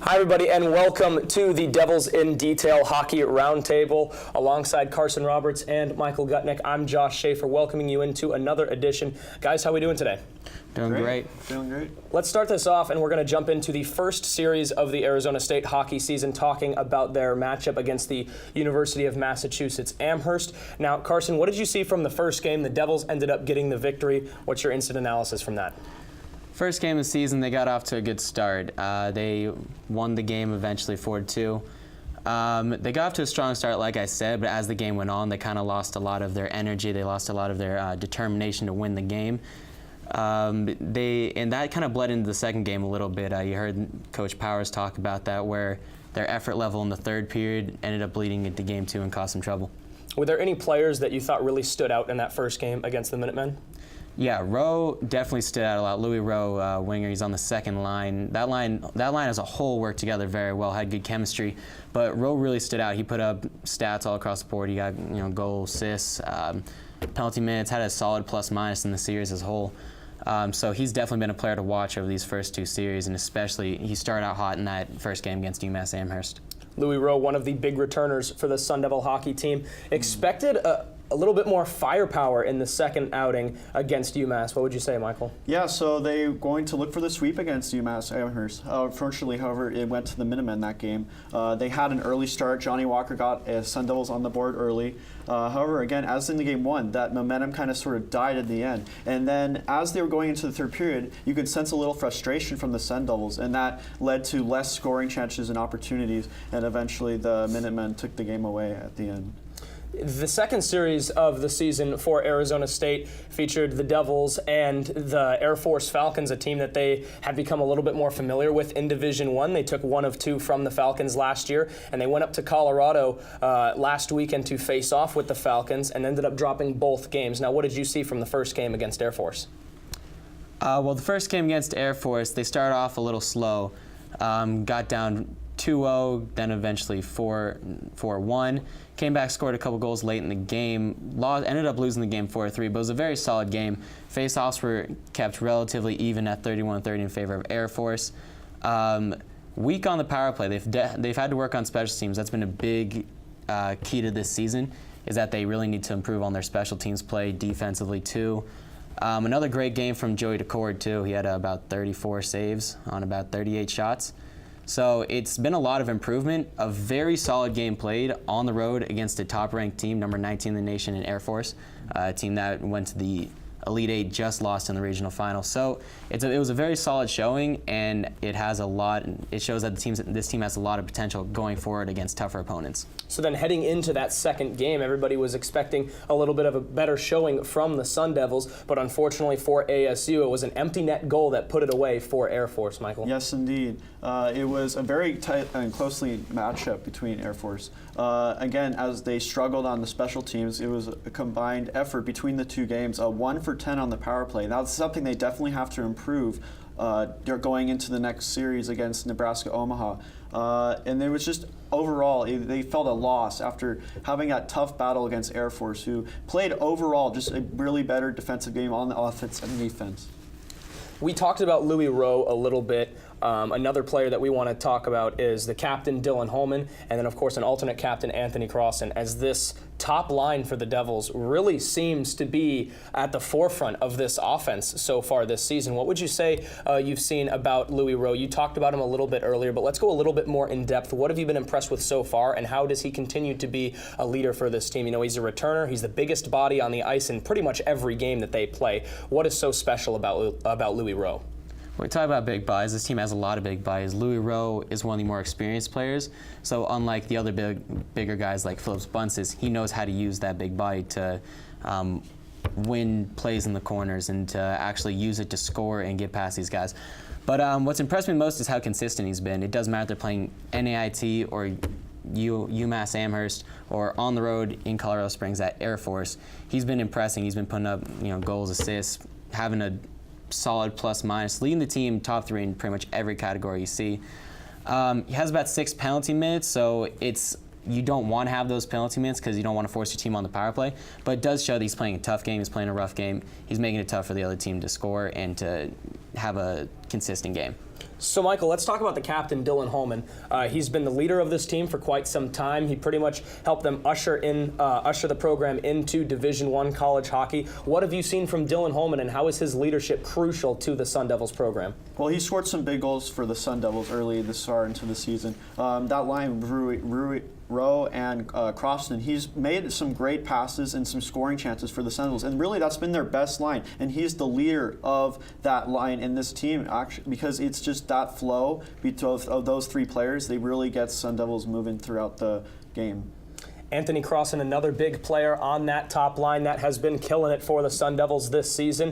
Hi, everybody, and welcome to the Devils in Detail Hockey Roundtable. Alongside Carson Roberts and Michael Gutnick, I'm Josh Schaefer, welcoming you into another edition. Guys, how are we doing today? Doing great. Feeling great. Let's start this off, and we're going to jump into the first series of the Arizona State hockey season, talking about their matchup against the University of Massachusetts Amherst. Now, Carson, what did you see from the first game? The Devils ended up getting the victory. What's your instant analysis from that? First game of the season, they got off to a good start. They won the game eventually 4-2. They got off to a strong start, like I said, but as the game went on, they kind of lost a lot of their energy. They lost a lot of their determination to win the game. And that kind of bled into the second game a little bit. You heard Coach Powers talk about that, where their effort level in the third period ended up bleeding into game two and caused some trouble. Were there any players that you thought really stood out in that first game against the Minutemen? Yeah, Rowe definitely stood out a lot. Louis Rowe, winger, he's on the second line. That line as a whole worked together very well, had good chemistry. But Rowe really stood out. He put up stats all across the board. He got goals, assists, penalty minutes, had a solid plus-minus in the series as a whole. So he's definitely been a player to watch over these first two series, and especially he started out hot in that first game against UMass Amherst. Louis Rowe, one of the big returners for the Sun Devil hockey team, expected a little bit more firepower in the second outing against UMass. What would you say, Michael? Yeah, so they're going to look for the sweep against UMass Amherst. Unfortunately, however, it went to the Minutemen that game. They had an early start. Johnny Walker got Sun Devils on the board early. However, again, as in the game one, that momentum kind of sort of died at the end. And then as they were going into the third period, you could sense a little frustration from the Sun Devils, and that led to less scoring chances and opportunities, and eventually the Minutemen took the game away at the end. The second series of the season for Arizona State featured the Devils and the Air Force Falcons, a team that they have become a little bit more familiar with in Division I. They took 1 of 2 from the Falcons last year, and they went up to Colorado last weekend to face off with the Falcons and ended up dropping both games. Now, what did you see from the first game against Air Force? Well, the first game against Air Force, they started off a little slow, got down 2-0, then eventually 4-1. Came back, scored a couple goals late in the game. Ended up losing the game 4-3, but it was a very solid game. Face-offs were kept relatively even at 31-30 in favor of Air Force. Weak on the power play. They've had to work on special teams. That's been a big key to this season, is that they really need to improve on their special teams play defensively too. Another great game from Joey DeCord too. He had about 34 saves on about 38 shots. So it's been a lot of improvement. A very solid game played on the road against a top-ranked team, number 19 in the nation in Air Force, a team that went to the Elite Eight, just lost in the regional final. So it was a very solid showing, and it has a lot. It shows that this team has a lot of potential going forward against tougher opponents. So then heading into that second game, everybody was expecting a little bit of a better showing from the Sun Devils, but unfortunately for ASU, it was an empty net goal that put it away for Air Force, Michael. Yes, indeed. It was a very tight and closely matchup between Air Force. Again, as they struggled on the special teams, it was a combined effort between the two games, 1 for 10 on the power play. That's something they definitely have to improve going into the next series against Nebraska-Omaha. And it was just overall, they felt a loss after having that tough battle against Air Force, who played overall just a really better defensive game on the offense and defense. We talked about Louis Rowe a little bit. Another player that we want to talk about is the captain, Dylan Holman, and then, of course, an alternate captain, Anthony Crossan, as this top line for the Devils really seems to be at the forefront of this offense so far this season. What would you say you've seen about Louis Rowe? You talked about him a little bit earlier, but let's go a little bit more in depth. What have you been impressed with so far, and how does he continue to be a leader for this team? You know, he's a returner. He's the biggest body on the ice in pretty much every game that they play. What is so special about Louis Rowe? When we talk about big bodies, this team has a lot of big bodies. Louis Rowe is one of the more experienced players, so unlike the other bigger guys like Phillips Bunces, he knows how to use that big body to win plays in the corners and to actually use it to score and get past these guys. But what's impressed me most is how consistent he's been. It doesn't matter if they're playing NAIT or UMass Amherst or on the road in Colorado Springs at Air Force. He's been impressing. He's been putting up goals, assists, having a solid plus-minus, leading the team top 3 in pretty much every category you see. He has about 6 penalty minutes, so you don't want to have those penalty minutes because you don't want to force your team on the power play, but it does show that he's playing a tough game, he's playing a rough game, he's making it tough for the other team to score and to have a consistent game. So, Michael, let's talk about the captain, Dylan Holman. He's been the leader of this team for quite some time. He pretty much helped them usher the program into Division I college hockey. What have you seen from Dylan Holman, and how is his leadership crucial to the Sun Devils program? Well, he scored some big goals for the Sun Devils early this start into the season. That line, Rowe and Crofton, he's made some great passes and some scoring chances for the Sun Devils, and really that's been their best line. And he's the leader of that line in this team, actually, because it's just that flow of those three players. They really get Sun Devils moving throughout the game. Anthony Crossan, another big player on that top line that has been killing it for the Sun Devils this season.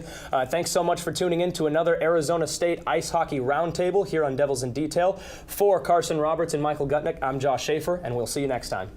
Thanks so much for tuning in to another Arizona State Ice Hockey Roundtable here on Devils in Detail. For Carson Roberts and Michael Gutnick, I'm Josh Schaefer, and we'll see you next time.